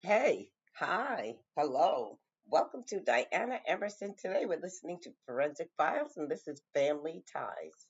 Hey, hi, hello. Welcome to Diana Emerson. Today we're listening to Forensic Files, and this is Family Ties.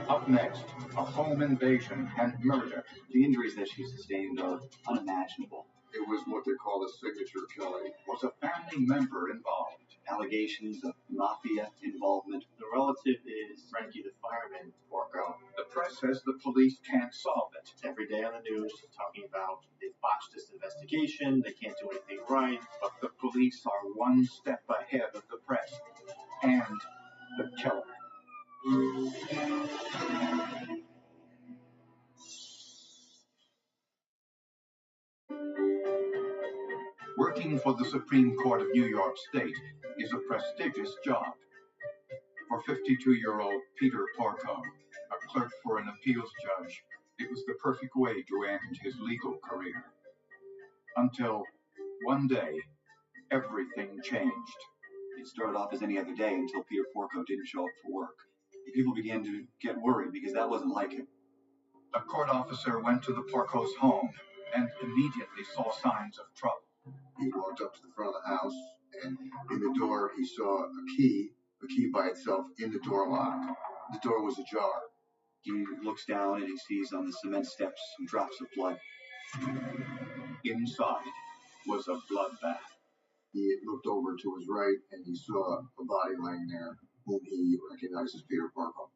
Up next, a home invasion and murder. The injuries that she sustained are unimaginable. It was what they call a signature killing. Was a family member involved? Allegations of mafia involvement. The relative is Frankie the fireman, Porco. The press says the police can't solve it. Every day on the news talking about they botched this investigation, they can't do anything right. But the police are one step ahead of the press and the killer. Working for the Supreme Court of New York State is a prestigious job. For 52-year-old Peter Porco, a clerk for an appeals judge, it was the perfect way to end his legal career. Until one day, everything changed. It started off as any other day until Peter Porco didn't show up for work. People began to get worried because that wasn't like him. A court officer went to the Porco's home and immediately saw signs of trouble. He walked up to the front of the house, and in the door he saw a key by itself in the door lock. The door was ajar. He looks down and he sees on the cement steps some drops of blood. Inside was a bloodbath. He looked over to his right and he saw a body laying there, whom he recognized as Peter Porco.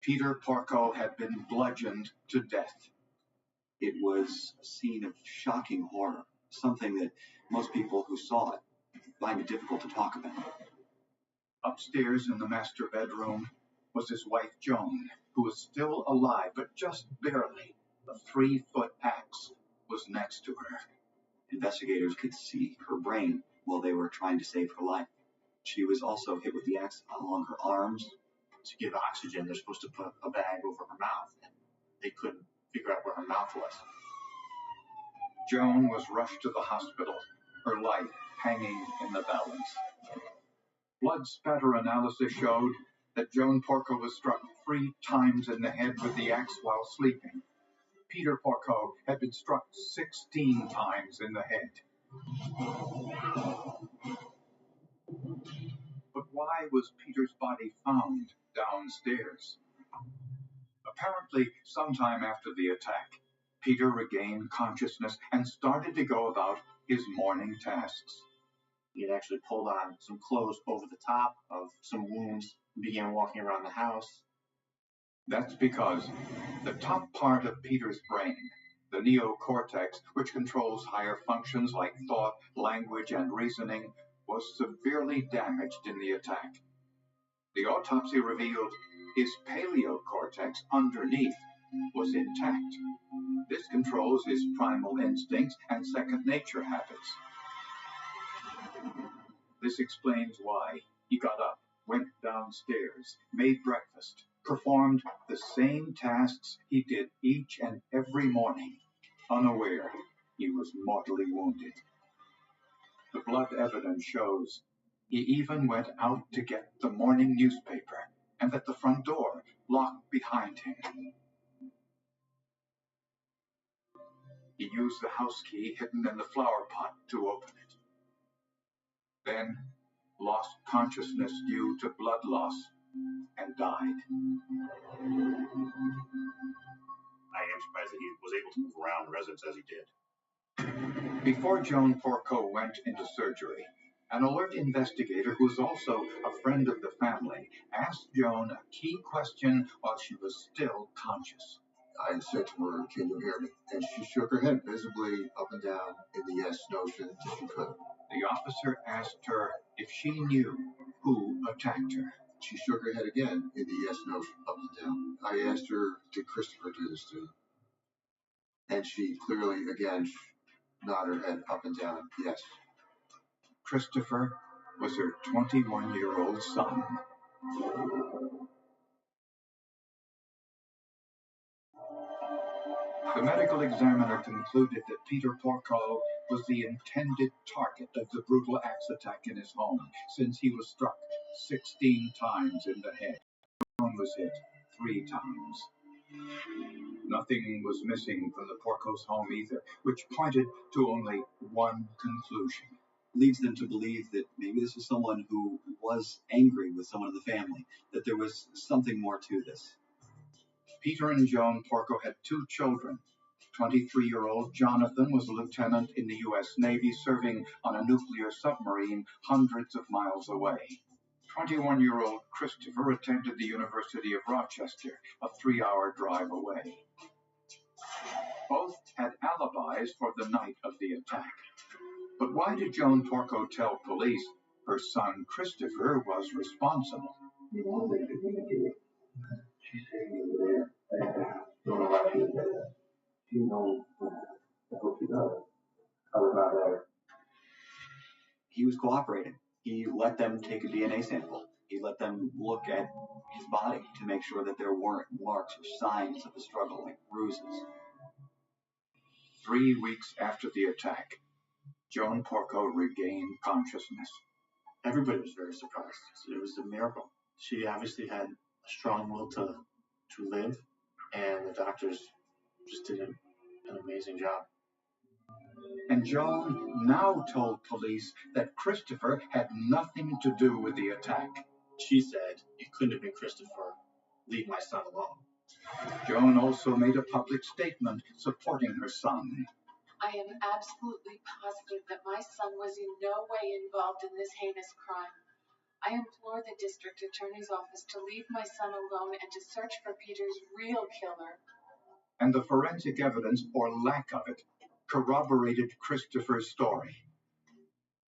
Peter Porco had been bludgeoned to death. It was a scene of shocking horror, something that most people who saw it find it difficult to talk about. Upstairs in the master bedroom was his wife Joan, who was still alive, but just barely. A 3-foot axe was next to her. Investigators could see her brain while they were trying to save her life. She was also hit with the axe along her arms. To give oxygen, they're supposed to put a bag over her mouth, and they couldn't figure out where her mouth was. Joan was rushed to the hospital, her life hanging in the balance. Blood spatter analysis showed that Joan Porco was struck 3 times in the head with the axe while sleeping. Peter Porco had been struck 16 times in the head. But why was Peter's body found downstairs? Apparently, sometime after the attack, Peter regained consciousness and started to go about his morning tasks. He had actually pulled on some clothes over the top of some wounds and began walking around the house. That's because the top part of Peter's brain, the neocortex, which controls higher functions like thought, language, and reasoning, was severely damaged in the attack. The autopsy revealed his paleocortex underneath was intact. This controls his primal instincts and second nature habits. This explains why he got up, went downstairs, made breakfast, performed the same tasks he did each and every morning, unaware he was mortally wounded. The blood evidence shows he even went out to get the morning newspaper, and that the front door locked behind him. He used the house key hidden in the flower pot to open it. Then lost consciousness due to blood loss and died. I am surprised that he was able to move around the residence as he did. Before Joan Porco went into surgery, an alert investigator who was also a friend of the family asked Joan a key question while she was still conscious. I said to her, "Can you hear me?" And she shook her head visibly up and down in the yes notion that she could. The officer asked her if she knew who attacked her. She shook her head again in the yes notion up and down. I asked her, "Did Christopher do this to you?" And she clearly again nodded her head up and down, yes. Christopher was her 21-year-old son. The medical examiner concluded that Peter Porco was the intended target of the brutal axe attack in his home, since he was struck 16 times in the head. Joan was hit 3 times. Nothing was missing from the Porcos' home either, which pointed to only one conclusion. Leads them to believe that maybe this was someone who was angry with someone in the family, that there was something more to this. Peter and Joan Porco had two children. 23-year-old Jonathan was a lieutenant in the U.S. Navy serving on a nuclear submarine hundreds of miles away. 21-year-old Christopher attended the University of Rochester, a 3-hour drive away. Both had alibis for the night of the attack. But why did Joan Porco tell police her son Christopher was responsible? She said you were there. Don't know why she was there. She knows. I hope she does. I was not there. He was cooperating. He let them take a DNA sample. He let them look at his body to make sure that there weren't marks or signs of the struggle, like bruises. 3 weeks after the attack, Joan Porco regained consciousness. Everybody was very surprised. It was a miracle. She obviously had a strong will to live, and the doctors just did an amazing job. And Joan now told police that Christopher had nothing to do with the attack. She said, "It couldn't have been Christopher. Leave my son alone." Joan also made a public statement supporting her son. I am absolutely positive that my son was in no way involved in this heinous crime. I implore the district attorney's office to leave my son alone and to search for Peter's real killer. And the forensic evidence, or lack of it, corroborated Christopher's story.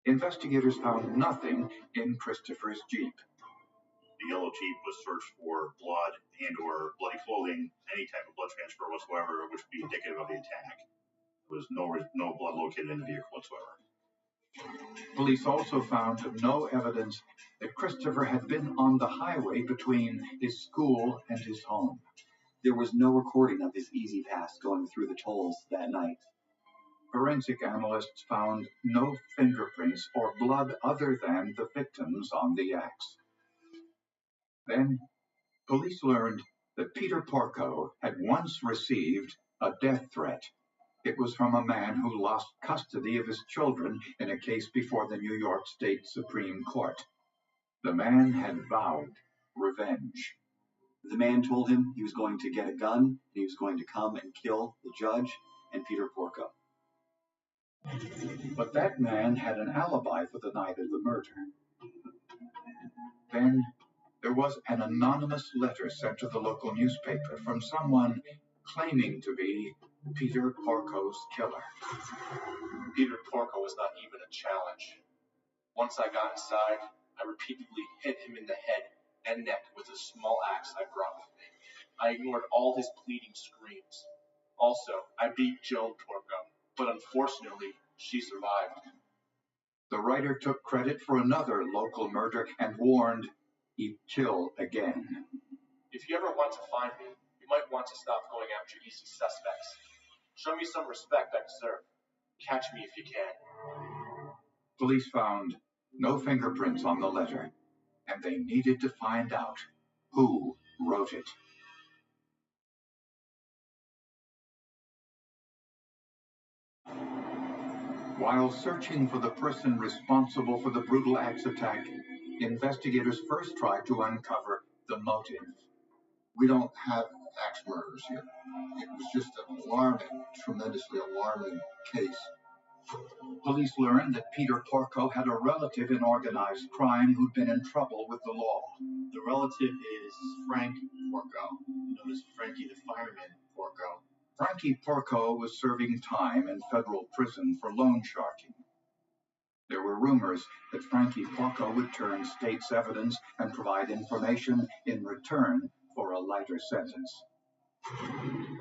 Investigators found nothing in Christopher's Jeep. The yellow Jeep was searched for blood and or bloody clothing, any type of blood transfer whatsoever, which would be indicative of the attack. There was no blood located in the vehicle whatsoever. Police also found no evidence that Christopher had been on the highway between his school and his home. There was no recording of his easy pass going through the tolls that night. Forensic analysts found no fingerprints or blood other than the victims on the axe. Then, police learned that Peter Porco had once received a death threat. It was from a man who lost custody of his children in a case before the New York State Supreme Court. The man had vowed revenge. The man told him he was going to get a gun, and he was going to come and kill the judge and Peter Porco. But that man had an alibi for the night of the murder. Then there was an anonymous letter sent to the local newspaper from someone claiming to be Peter Porco's killer. Peter Porco was not even a challenge. Once I got inside, I repeatedly hit him in the head and neck with a small axe I brought with me. I ignored all his pleading screams. Also, I beat Joan Porco, but unfortunately, she survived. The writer took credit for another local murder and warned he'd kill again. If you ever want to find me, you might want to stop going after easy suspects. Show me some respect I deserve. Catch me if you can. Police found no fingerprints on the letter, and they needed to find out who wrote it. While searching for the person responsible for the brutal axe attack, investigators first tried to uncover the motive. We don't have axe murders here. It was just an alarming, tremendously alarming case. Police learned that Peter Porco had a relative in organized crime who'd been in trouble with the law. The relative is Frank Porco, known as Frankie the Fireman Porco. Frankie Porco was serving time in federal prison for loan sharking. There were rumors that Frankie Porco would turn state's evidence and provide information in return for a lighter sentence.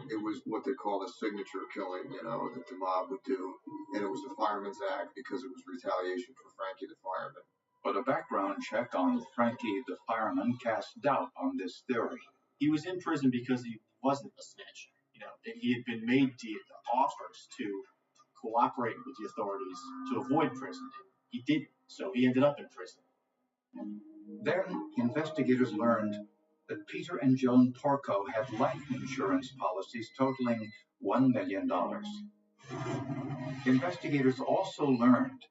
It was what they call a signature killing, that the mob would do. And it was the Fireman's Act because it was retaliation for Frankie the Fireman. But a background check on Frankie the Fireman cast doubt on this theory. He was in prison because he wasn't a snitch. He had been made offers to cooperate with the authorities to avoid prison. And he didn't, so he ended up in prison. Then investigators learned that Peter and Joan Porco had life insurance policies totaling $1 million. Investigators also learned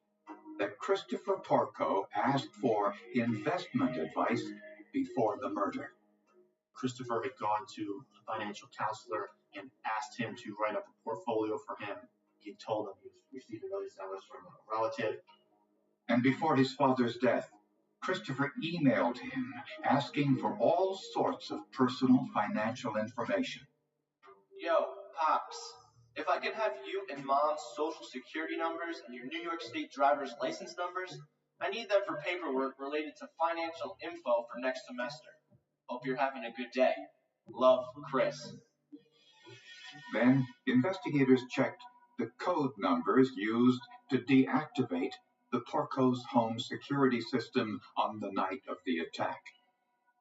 that Christopher Porco asked for investment advice before the murder. Christopher had gone to a financial counselor and asked him to write up a portfolio for him. He told him he was receiving those dollars from a relative. And before his father's death, Christopher emailed him asking for all sorts of personal financial information. Yo, Pops, if I could have you and Mom's social security numbers and your New York State driver's license numbers, I need them for paperwork related to financial info for next semester. Hope you're having a good day. Love, Chris. Then, investigators checked the code numbers used to deactivate the Porco's home security system on the night of the attack.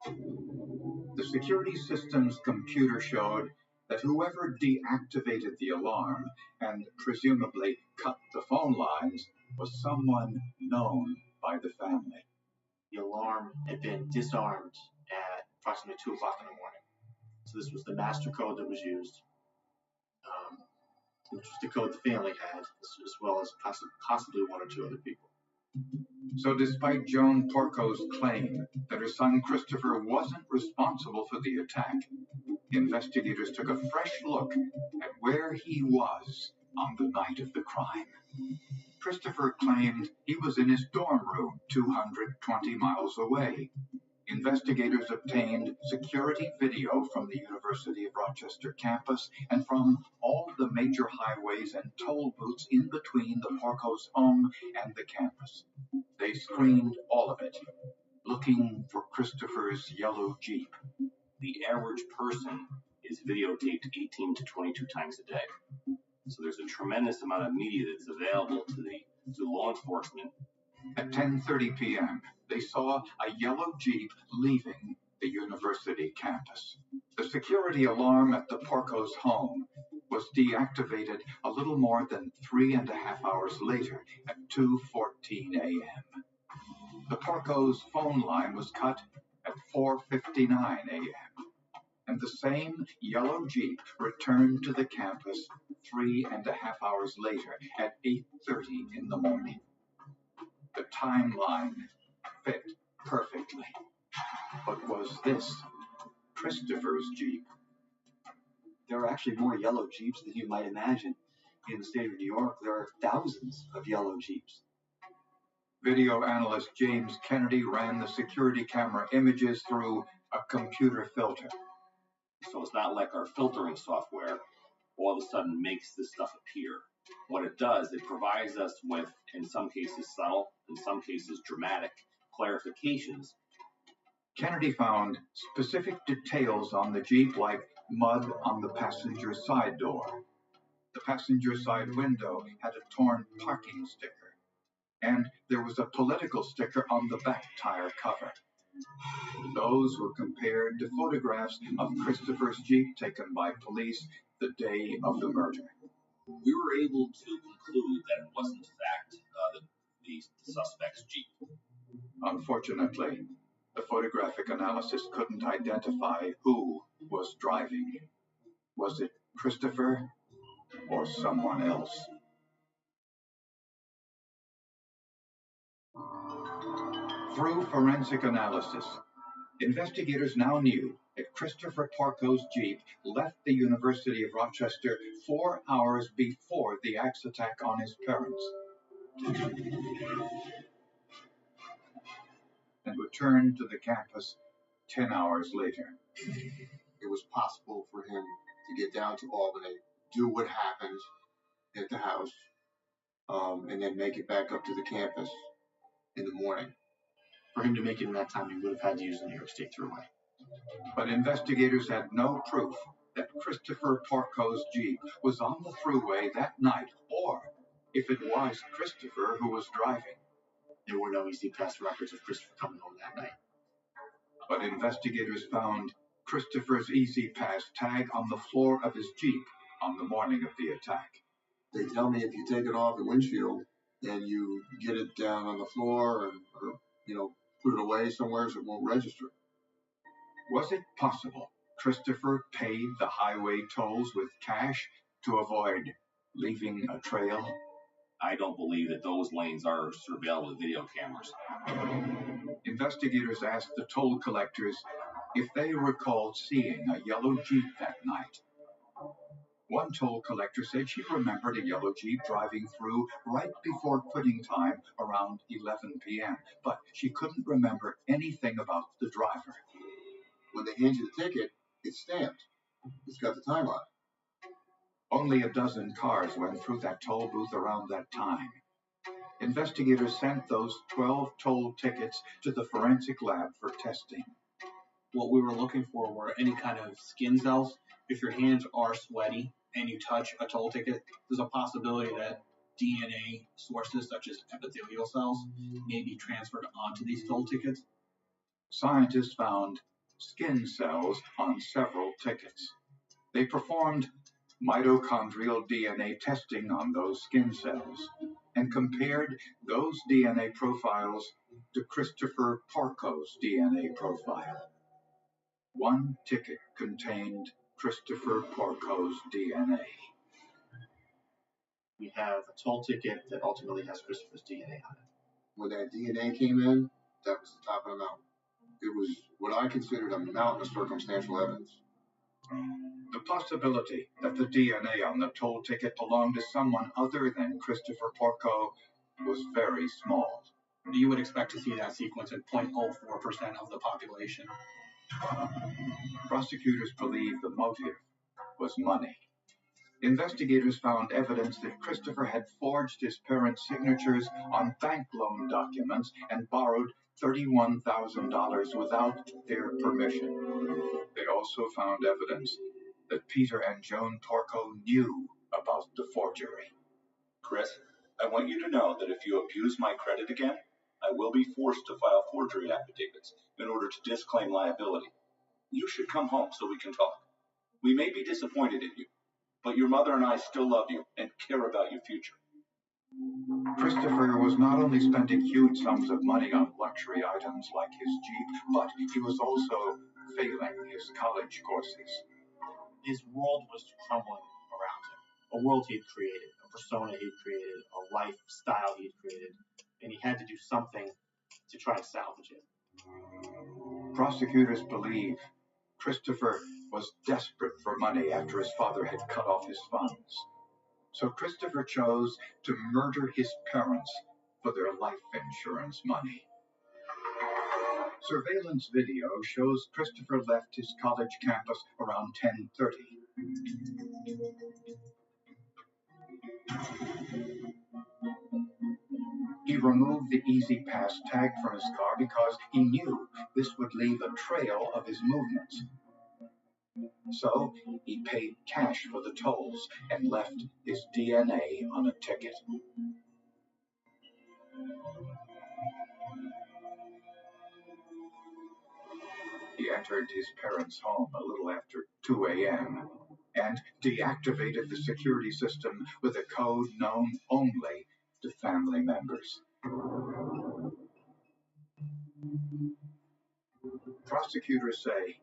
The security system's computer showed that whoever deactivated the alarm and presumably cut the phone lines was someone known by the family. The alarm had been disarmed at approximately 2 o'clock in the morning. So this was the master code that was used, which was the code the family had, as well as possibly one or two other people. So despite Joan Porco's claim that her son Christopher wasn't responsible for the attack, investigators took a fresh look at where he was on the night of the crime. Christopher claimed he was in his dorm room 220 miles away. Investigators obtained security video from the University of Rochester campus and from all the major highways and toll booths in between the Porco's home and the campus. They screened all of it, looking for Christopher's yellow Jeep. The average person is videotaped 18 to 22 times a day. So there's a tremendous amount of media that's available to law enforcement. At 10:30 p.m., they saw a yellow Jeep leaving the university campus. The security alarm at the Porco's home was deactivated a little more than 3.5 hours later at 2:14 a.m. The Porco's phone line was cut at 4:59 a.m. and the same yellow Jeep returned to the campus 3.5 hours later at 8:30 in the morning. The timeline fit perfectly. But was this Christopher's Jeep? There are actually more yellow Jeeps than you might imagine. In the state of New York, there are thousands of yellow Jeeps. Video analyst James Kennedy ran the security camera images through a computer filter. So it's not like our filtering software all of a sudden makes this stuff appear. What it does, it provides us with, in some cases subtle, in some cases dramatic, clarifications. Kennedy found specific details on the Jeep, like mud on the passenger side door. The passenger side window had a torn parking sticker, and there was a political sticker on the back tire cover. Those were compared to photographs of Christopher's Jeep taken by police the day of the murder. We were able to conclude that it wasn't, in fact, the suspect's Jeep. Unfortunately, the photographic analysis couldn't identify who was driving. Was it Christopher or someone else? Through forensic analysis, investigators now knew that Christopher Porco's Jeep left the University of Rochester 4 hours before the axe attack on his parents, and returned to the campus 10 hours later. It was possible for him to get down to Albany, do what happened at the house, and then make it back up to the campus in the morning. For him to make it in that time, he would have had to use the New York State Thruway. But investigators had no proof that Christopher Porco's Jeep was on the Thruway that night, or if it was Christopher who was driving. There were no easy pass records of Christopher coming home that night. But investigators found Christopher's Easy Pass tag on the floor of his Jeep on the morning of the attack. They tell me if you take it off the windshield and you get it down on the floor or put it away somewhere so it won't register. Was it possible Christopher paid the highway tolls with cash to avoid leaving a trail? I don't believe that those lanes are surveilled with video cameras. Investigators asked the toll collectors if they recalled seeing a yellow Jeep that night. One toll collector said she remembered a yellow Jeep driving through right before quitting time around 11 p.m., but she couldn't remember anything about the driver. When they hand you the ticket, it's stamped. It's got the time on it. Only a dozen cars went through that toll booth around that time. Investigators sent those 12 toll tickets to the forensic lab for testing. What we were looking for were any kind of skin cells. If your hands are sweaty and you touch a toll ticket, there's a possibility that DNA sources such as epithelial cells may be transferred onto these toll tickets. Scientists found skin cells on several tickets. They performed mitochondrial DNA testing on those skin cells and compared those DNA profiles to Christopher Porco's DNA profile. One ticket contained Christopher Porco's DNA. We have a toll ticket that ultimately has Christopher's DNA on it. When that DNA came in, that was the top of the mountain. It was what I considered a mountain of circumstantial evidence. The possibility that the DNA on the toll ticket belonged to someone other than Christopher Porco was very small. You would expect to see that sequence in 0.04% of the population. Prosecutors believe the motive was money. Investigators found evidence that Christopher had forged his parents' signatures on bank loan documents and borrowed $31,000 without their permission. They also found evidence that Peter and Joan Porco knew about the forgery. Chris, I want you to know that if you abuse my credit again, I will be forced to file forgery affidavits in order to disclaim liability. You should come home so we can talk. We may be disappointed in you, but your mother and I still love you and care about your future. Christopher was not only spending huge sums of money on luxury items like his Jeep, but he was also failing his college courses. His world was crumbling around him. A world he had created, a persona he had created, a lifestyle he had created, and he had to do something to try to salvage it. Prosecutors believe Christopher was desperate for money after his father had cut off his funds. So Christopher chose to murder his parents for their life insurance money. Surveillance video shows Christopher left his college campus around 10:30. He removed the Easy Pass tag from his car because he knew this would leave a trail of his movements. So he paid cash for the tolls and left his DNA on a ticket. He entered his parents' home a little after 2 a.m. and deactivated the security system with a code known only to family members. Prosecutors say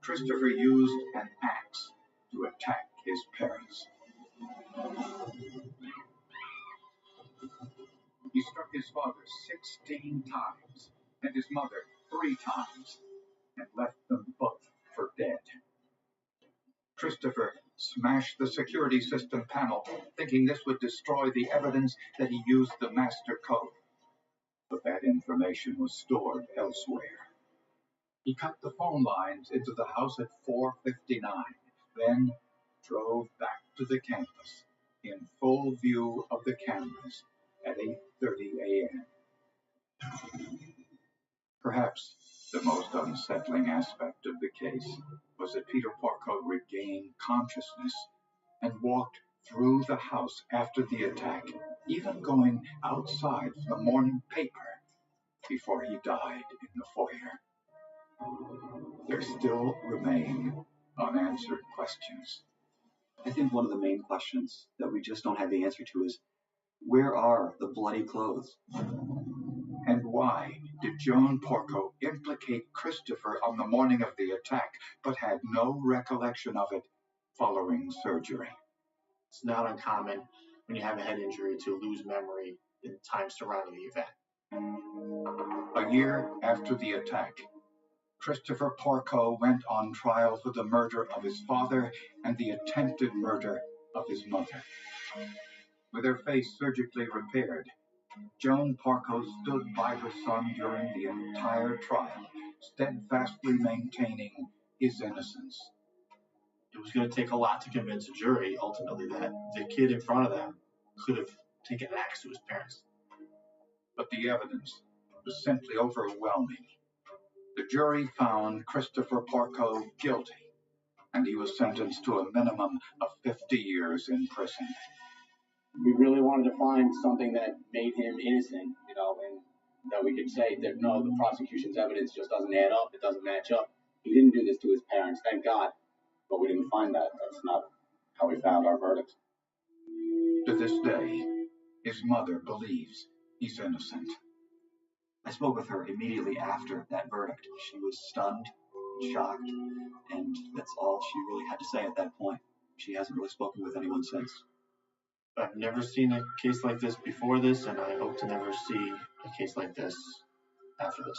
Christopher used an axe to attack his parents. He struck his father 16 times and his mother 3 times and left them both for dead. Christopher smashed the security system panel, thinking this would destroy the evidence that he used the master code. But that information was stored elsewhere. He cut the phone lines into the house at 4:59, then drove back to the campus in full view of the cameras at 8:30 a.m. Perhaps the most unsettling aspect of the case was that Peter Porco regained consciousness and walked through the house after the attack, even going outside for the morning paper before he died in the foyer. There still remain unanswered questions. I think one of the main questions that we just don't have the answer to is, where are the bloody clothes? And why did Joan Porco implicate Christopher on the morning of the attack, but had no recollection of it following surgery. It's not uncommon when you have a head injury to lose memory in time surrounding the event. A year after the attack, Christopher Porco went on trial for the murder of his father and the attempted murder of his mother. With her face surgically repaired, Joan Porco stood by her son during the entire trial, steadfastly maintaining his innocence. It was going to take a lot to convince a jury, ultimately, that the kid in front of them could have taken an axe to his parents. But the evidence was simply overwhelming. The jury found Christopher Porco guilty, and he was sentenced to a minimum of 50 years in prison. We really wanted to find something that made him innocent, and that we could say that no, the prosecution's evidence just doesn't add up, it doesn't match up. He didn't do this to his parents, thank God, but we didn't find that. That's not how we found our verdict. To this day, his mother believes he's innocent. I spoke with her immediately after that verdict. She was stunned, shocked, and that's all she really had to say at that point. She hasn't really spoken with anyone since. I've never seen a case like this before this, and I hope to never see a case like this after this.